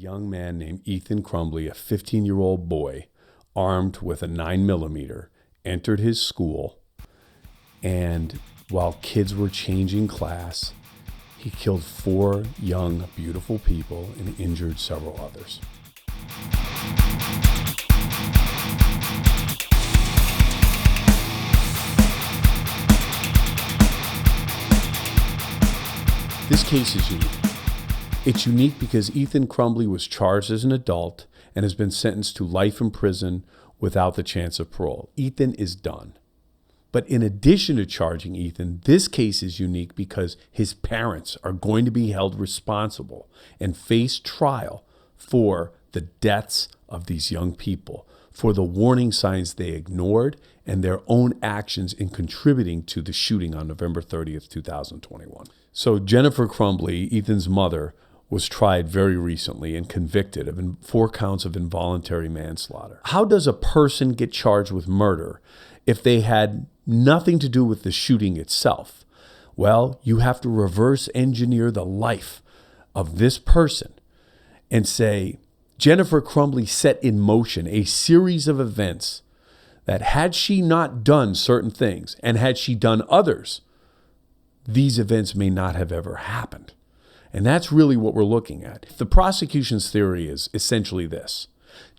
young man named Ethan Crumbley, a 15-year-old boy, armed with a 9mm, entered his school, and while kids were changing class, he killed 4 young, beautiful people and injured several others. This case is unique. It's unique because Ethan Crumbley was charged as an adult and has been sentenced to life in prison without the chance of parole. Ethan is done. But in addition to charging Ethan, this case is unique because his parents are going to be held responsible and face trial for the deaths of these young people, for the warning signs they ignored and their own actions in contributing to the shooting on November 30th, 2021. So Jennifer Crumbley, Ethan's mother, was tried very recently and convicted of 4 counts of involuntary manslaughter. How does a person get charged with murder if they had nothing to do with the shooting itself? Well, you have to reverse engineer the life of this person and say, Jennifer Crumbley set in motion a series of events that had she not done certain things and had she done others, these events may not have ever happened. And that's really what we're looking at. The prosecution's theory is essentially this.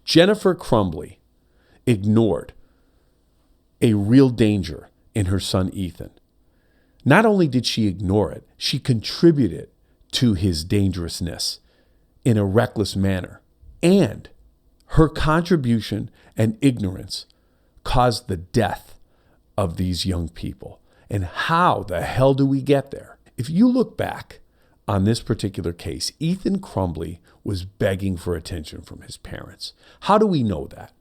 Jennifer Crumbley ignored a real danger in her son Ethan. Not only did she ignore it, she contributed to his dangerousness in a reckless manner. And her contribution and ignorance caused the death of these young people. And how the hell do we get there? If you look back on this particular case, Ethan Crumbley was begging for attention from his parents. How do we know that?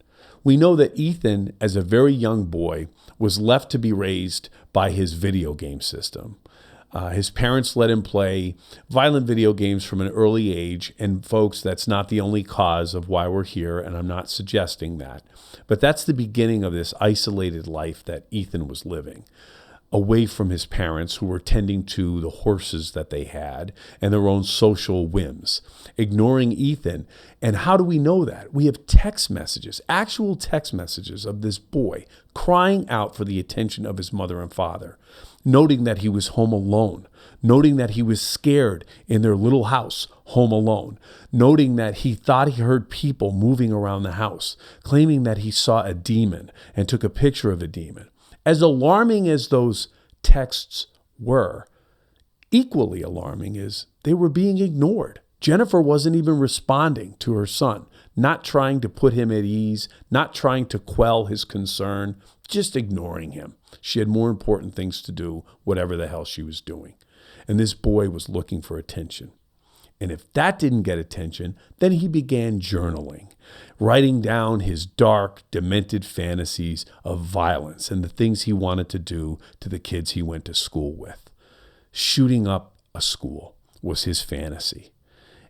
We know that Ethan, as a very young boy, was left to be raised by his video game system. His parents let him play violent video games from an early age. And folks, that's not the only cause of why we're here, and I'm not suggesting that. But that's the beginning of this isolated life that Ethan was living, away from his parents who were tending to the horses that they had and their own social whims, ignoring Ethan. And how do we know that? We have text messages, actual text messages of this boy crying out for the attention of his mother and father, noting that he was home alone, noting that he was scared in their little house, home alone, noting that he thought he heard people moving around the house, claiming that he saw a demon and took a picture of a demon. As alarming as those texts were, equally alarming is they were being ignored. Jennifer wasn't even responding to her son, not trying to put him at ease, not trying to quell his concern, just ignoring him. She had more important things to do, whatever the hell she was doing. And this boy was looking for attention. And if that didn't get attention, then he began journaling, writing down his dark, demented fantasies of violence and the things he wanted to do to the kids he went to school with. Shooting up a school was his fantasy.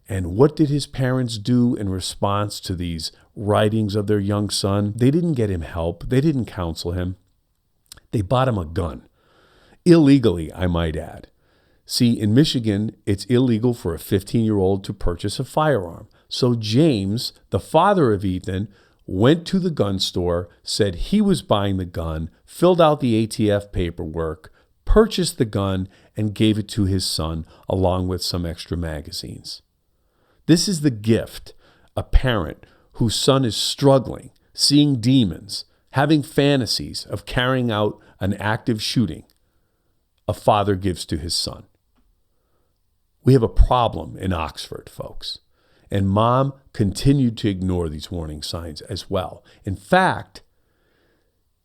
And what did his parents do in response to these writings of their young son? They didn't get him help. They didn't counsel him. They bought him a gun. Illegally, I might add. See, in Michigan, it's illegal for a 15-year-old to purchase a firearm. So James, the father of Ethan, went to the gun store, said he was buying the gun, filled out the ATF paperwork, purchased the gun, and gave it to his son along with some extra magazines. This is the gift a parent whose son is struggling, seeing demons, having fantasies of carrying out an active shooting, a father gives to his son. We have a problem in Oxford, folks. And mom continued to ignore these warning signs as well. In fact,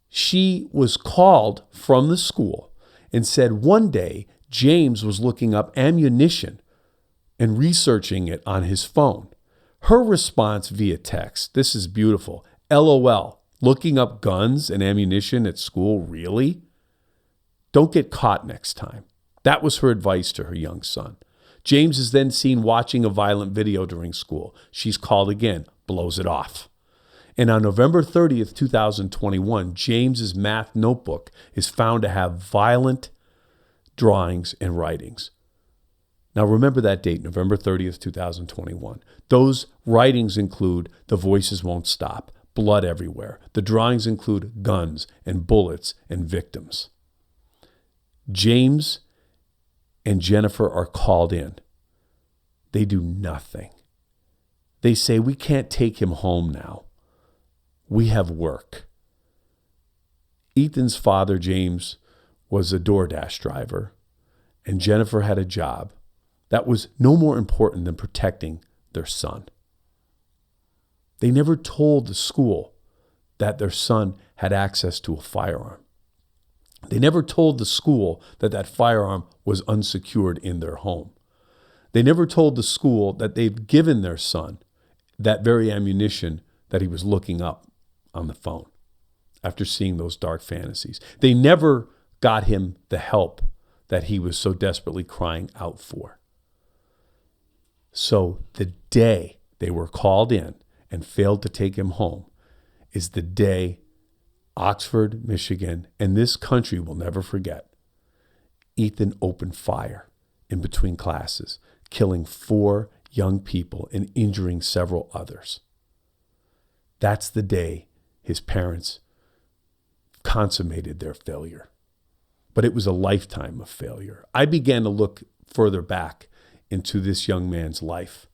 she was called from the school and said one day James was looking up ammunition and researching it on his phone. Her response via text, this is beautiful. LOL, looking up guns and ammunition at school, really? Don't get caught next time. That was her advice to her young son. James is then seen watching a violent video during school. She's called again, blows it off. And on November 30th, 2021, James's math notebook is found to have violent drawings and writings. Now remember that date, November 30th, 2021. Those writings include "The Voices Won't Stop," blood everywhere. The drawings include guns and bullets and victims. James and Jennifer are called in. They do nothing. They say, "We can't take him home now. We have work." Ethan's father, James, was a DoorDash driver, and Jennifer had a job that was no more important than protecting their son. They never told the school that their son had access to a firearm. They never told the school that that firearm was unsecured in their home. They never told the school that they'd given their son that very ammunition that he was looking up on the phone after seeing those dark fantasies. They never got him the help that he was so desperately crying out for. So the day they were called in and failed to take him home is the day Oxford, Michigan, and this country will never forget, Ethan opened fire in between classes, killing 4 young people and injuring several others. That's the day his parents consummated their failure. But it was a lifetime of failure. I began to look further back into this young man's life.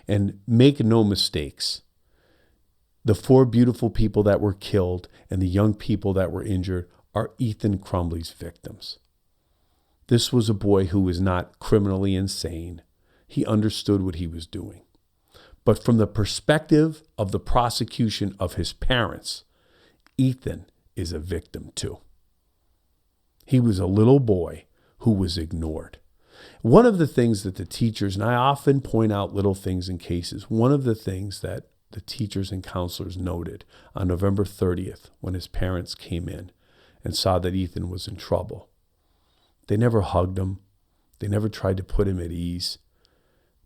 And make no mistakes, the 4 beautiful people that were killed and the young people that were injured are Ethan Crumbley's victims. This was a boy who was not criminally insane. He understood what he was doing. But from the perspective of the prosecution of his parents, Ethan is a victim too. He was a little boy who was ignored. One of the things that the teachers, and I often point out little things in cases, one of the things that the teachers and counselors noted on November 30th when his parents came in and saw that Ethan was in trouble, they never hugged him. They never tried to put him at ease.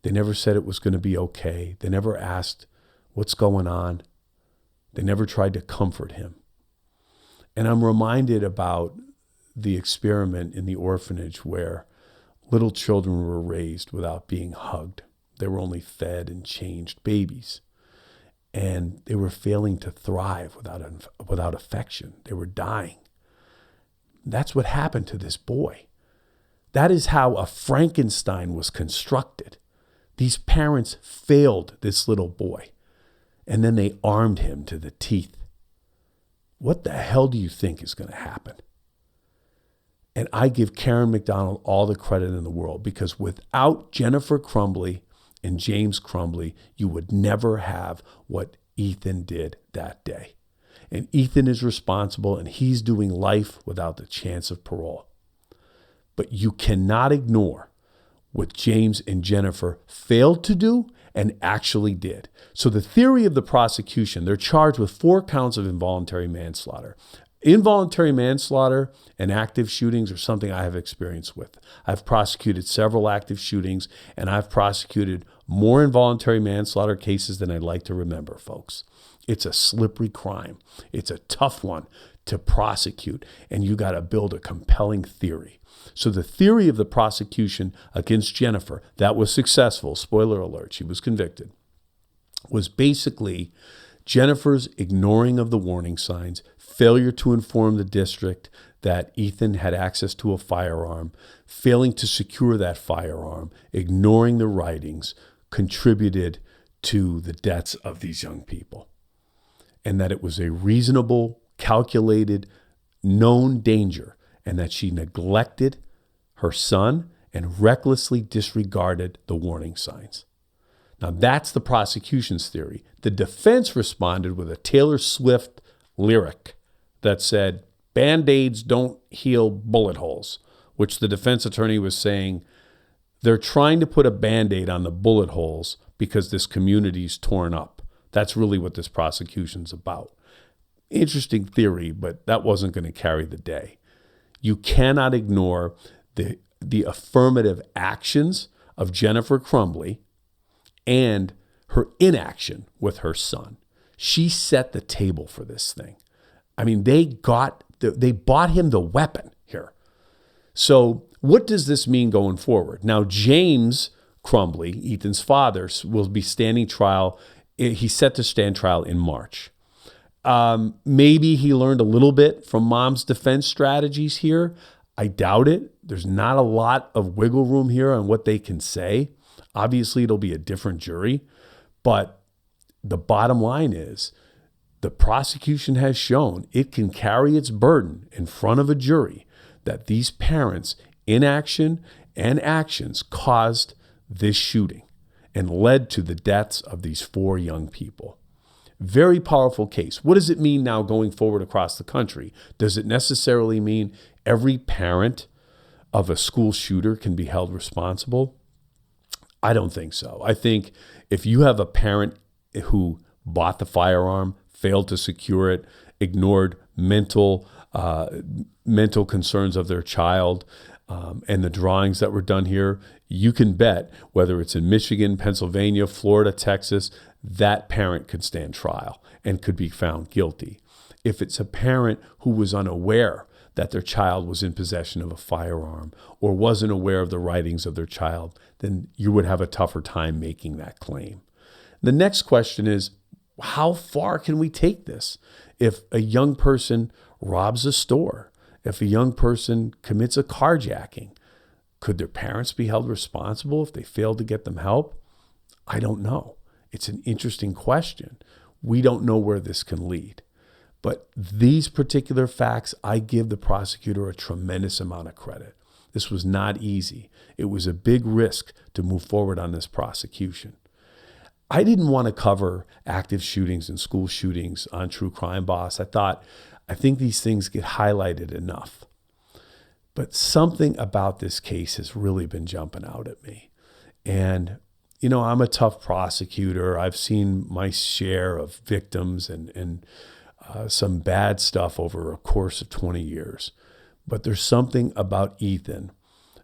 They never said it was going to be okay. They never asked, "What's going on?" They never tried to comfort him. And I'm reminded about the experiment in the orphanage where little children were raised without being hugged. They were only fed and changed babies. And they were failing to thrive without affection. They were dying. That's what happened to this boy. That is how a Frankenstein was constructed. These parents failed this little boy, and then they armed him to the teeth. What the hell do you think is going to happen? And I give Karen McDonald all the credit in the world, because without Jennifer Crumbley and James Crumbley, you would never have what Ethan did that day. And Ethan is responsible, and he's doing life without the chance of parole. But you cannot ignore what James and Jennifer failed to do and actually did. So the theory of the prosecution, they're charged with 4 counts of involuntary manslaughter. Involuntary manslaughter and active shootings are something I have experience with. I've prosecuted several active shootings, and I've prosecuted more involuntary manslaughter cases than I'd like to remember, folks. It's a slippery crime. It's a tough one to prosecute, and you got to build a compelling theory. So the theory of the prosecution against Jennifer, that was successful, spoiler alert, she was convicted, was basically Jennifer's ignoring of the warning signs, failure to inform the district that Ethan had access to a firearm, failing to secure that firearm, ignoring the writings, contributed to the deaths of these young people. And that it was a reasonable, calculated, known danger, and that she neglected her son and recklessly disregarded the warning signs. Now that's the prosecution's theory. The defense responded with a Taylor Swift lyric that said, "Band-Aids don't heal bullet holes," which the defense attorney was saying, they're trying to put a Band-Aid on the bullet holes because this community's torn up. That's really what this prosecution's about. Interesting theory, but that wasn't going to carry the day. You cannot ignore the affirmative actions of Jennifer Crumbley and her inaction with her son. She set the table for this thing. I mean, they bought him the weapon here. So what does this mean going forward? Now, James Crumbley, Ethan's father, will be standing trial. He's set to stand trial in March. Maybe he learned a little bit from mom's defense strategies here. I doubt it. There's not a lot of wiggle room here on what they can say. Obviously, it'll be a different jury. But the bottom line is the prosecution has shown it can carry its burden in front of a jury that these parents' inaction and actions caused this shooting and led to the deaths of these 4 young people. Very powerful case. What does it mean now going forward across the country? Does it necessarily mean every parent of a school shooter can be held responsible? I don't think so. I think if you have a parent who bought the firearm, failed to secure it, ignored mental concerns of their child, and the drawings that were done here, you can bet whether it's in Michigan, Pennsylvania, Florida, Texas, that parent could stand trial and could be found guilty. If it's a parent who was unaware that their child was in possession of a firearm or wasn't aware of the writings of their child, then you would have a tougher time making that claim. The next question is, how far can we take this? If a young person robs a store, if a young person commits a carjacking, could their parents be held responsible if they failed to get them help? I don't know. It's an interesting question. We don't know where this can lead. But these particular facts, I give the prosecutor a tremendous amount of credit. This was not easy. It was a big risk to move forward on this prosecution. I didn't want to cover active shootings and school shootings on True Crime Boss. I think these things get highlighted enough. But something about this case has really been jumping out at me. And, I'm a tough prosecutor. I've seen my share of victims and some bad stuff over a course of 20 years. But there's something about Ethan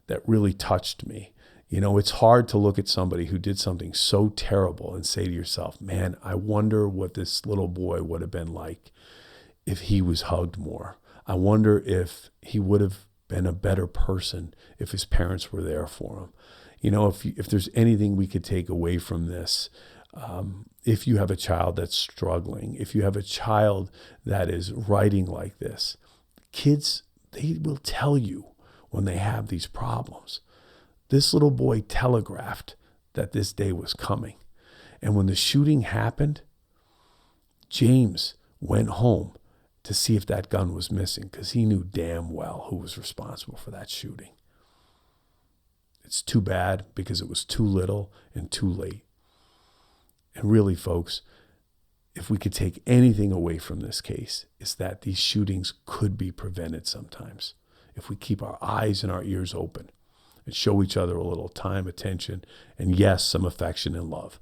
that really touched me. It's hard to look at somebody who did something so terrible and say to yourself, man, I wonder what this little boy would have been like if he was hugged more. I wonder if he would have been a better person if his parents were there for him. If there's anything we could take away from this, if you have a child that's struggling, if you have a child that is writing like this, kids, they will tell you when they have these problems. This little boy telegraphed that this day was coming. And when the shooting happened, James went home to see if that gun was missing because he knew damn well who was responsible for that shooting. It's too bad because it was too little and too late. And really, folks, if we could take anything away from this case, it's that these shootings could be prevented sometimes if we keep our eyes and our ears open and show each other a little time, attention, and yes, some affection and love.